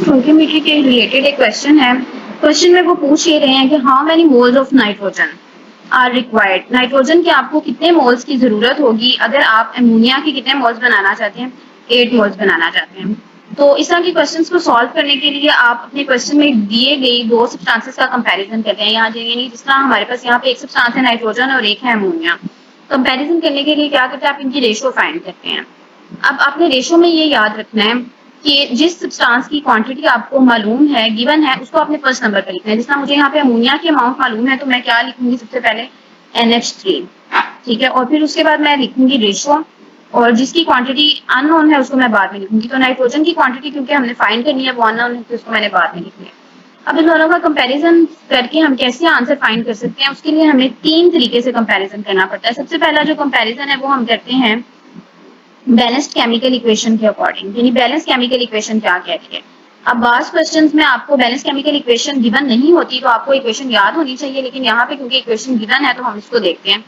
Stoichiometry के related एक question है। क्वेश्चन में वो पूछ ये रहे हैं कि how many moles of nitrogen are required. Nitrogen के आपको कितने मोल्स की जरूरत होगी अगर आप अमोनिया के कितने मोल्स बनाना चाहते हैं? 8 मोल्स बनाना चाहते हैं। तो इस तरह के क्वेश्चंस को सॉल्व करने के लिए आप अपने क्वेश्चन में दिए गई दो सब्सटेंसेस का कंपैरिजन करते हैं। यहाँ यानी जिस तरह हमारे पास यहाँ पे एक सब्सटेंस है नाइट्रोजन और एक है अमोनिया। कंपैरिजन करने के लिए क्या करते हैं, आप इनकी रेशियो फाइंड करते हैं। अब आपने रेशियो में ये याद रखना है कि जिस सब्सटेंस की क्वांटिटी आपको मालूम है, गिवन है, उसको आपने फर्स्ट नंबर पे लिखना है। जिस तरह मुझे यहाँ पे अमोनिया की अमाउंट मालूम है तो मैं क्या लिखूंगी, सबसे पहले NH3, ठीक है, और फिर उसके बाद मैं लिखूंगी रेशियो, और जिसकी क्वांटिटी अननोन है उसको मैं बाद में लिखूंगी। तो नाइट्रोजन की क्वांटिटी क्योंकि हमने फाइंड करनी है वो अननोन है तो उसको मैंने बाद में लिखनी है। अब इन दोनों का कंपैरिजन करके हम कैसे आंसर फाइंड कर सकते हैं, उसके लिए हमें 3 तरीके से कंपैरिजन करना पड़ता है। सबसे पहला जो कंपैरिजन है वो हम करते हैं बैलेंस्ड केमिकल इक्वेशन के अकॉर्डिंग। यानी बैलेंस केमिकल इक्वेशन क्या कहती है। अब बास क्वेश्चंस में आपको बैलेंस केमिकल इक्वेशन गिवन नहीं होती तो आपको इक्वेशन याद होनी चाहिए, लेकिन यहाँ पे क्योंकि इक्वेशन गिवन है तो हम इसको देखते हैं।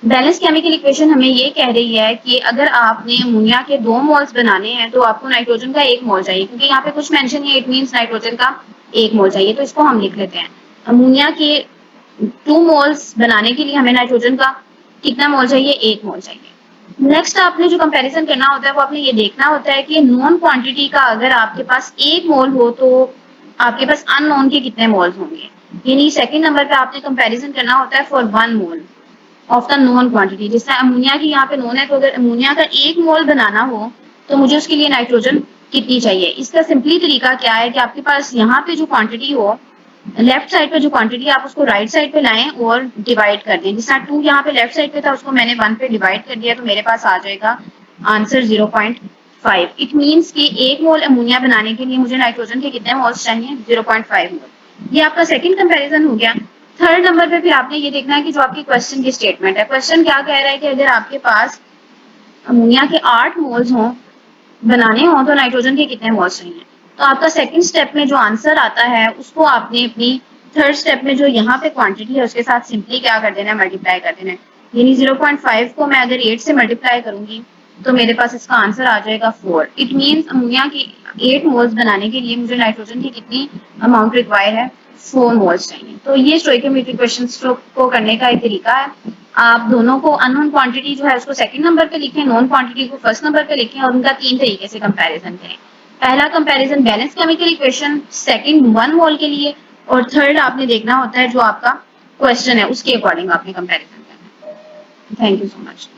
बैलेंस केमिकल इक्वेशन हमें ये कह रही है कि अगर आपने अमोनिया के 2 मोल्स बनाने हैं तो आपको नाइट्रोजन का 1 मोल चाहिए, क्योंकि यहाँ पे कुछ मेंशन है, इट मींस नाइट्रोजन का 1 मोल चाहिए। तो इसको हम लिख लेते हैं। अमोनिया के 2 मोल्स बनाने के लिए हमें नाइट्रोजन का कितना मोल चाहिए? 1 मोल चाहिए। नेक्स्ट आपने जो कंपैरिजन करना होता है वो आपने ये देखना होता है कि नॉन क्वांटिटी का अगर आपके पास 1 मोल हो तो आपके पास अननोन के कितने मोल्स होंगे। यानी सेकंड नंबर पे आपने कंपैरिजन करना होता है for 1 mole of the non quantity. जैसे अमोनिया की यहाँ पे नॉन है तो अगर अमोनिया का 1 मोल बनाना हो तो मुझे उसके लिए नाइट्रोजन कितनी चाहिए। इसका सिंपली तरीका क्या है कि आपके पास यहाँ पे जो क्वांटिटी हो, लेफ्ट साइड पे जो क्वांटिटी आप उसको राइट साइड पे लाएं और डिवाइड कर दें। जिस 2 यहाँ पे लेफ्ट साइड पे था उसको मैंने 1 पे डिवाइड कर दिया तो मेरे पास आ जाएगा आंसर 0.5। इट मींस कि 1 मोल अमोनिया बनाने के लिए मुझे नाइट्रोजन के कितने मोल्स चाहिए? 0.5 मोल। ये आपका सेकंड कंपैरिजन हो गया। थर्ड नंबर पे फिर आपने ये देखना है कि जो आपकी क्वेश्चन की स्टेटमेंट है, क्वेश्चन क्या कह रहा है कि अगर आपके पास अमोनिया के 8 मोल्स हों बनाने हो तो नाइट्रोजन के कितने मोल्स चाहिए। तो आपका सेकंड स्टेप में जो आंसर आता है उसको आपने अपनी थर्ड स्टेप में जो यहाँ पे क्वांटिटी है उसके साथ सिंपली क्या कर देना है, मल्टीप्लाई कर देना है। यानी 0.5 को मैं अगर 8 से मल्टीप्लाई करूंगी तो मेरे पास इसका आंसर आ जाएगा 4। इट मींस अमोनिया की 8 मोल्स बनाने के लिए मुझे नाइट्रोजन की कितनी अमाउंट रिक्वायर है? 4 मोल्स चाहिए। तो ये स्टोइकियोमेट्रिक क्वेश्चंस को करने का एक तरीका है। आप दोनों को अननोन क्वांटिटी जो है उसको सेकंड नंबर पे लिखें, नोन क्वांटिटी को फर्स्ट नंबर पे लिखें और उनका 3 तरीके से कंपैरिजन करें। पहला comparison balance chemical equation, second 1 मोल के लिए, और थर्ड आपने देखना होता है जो आपका क्वेश्चन है उसके अकॉर्डिंग आपने कंपैरिजन करना है। Thank you so much.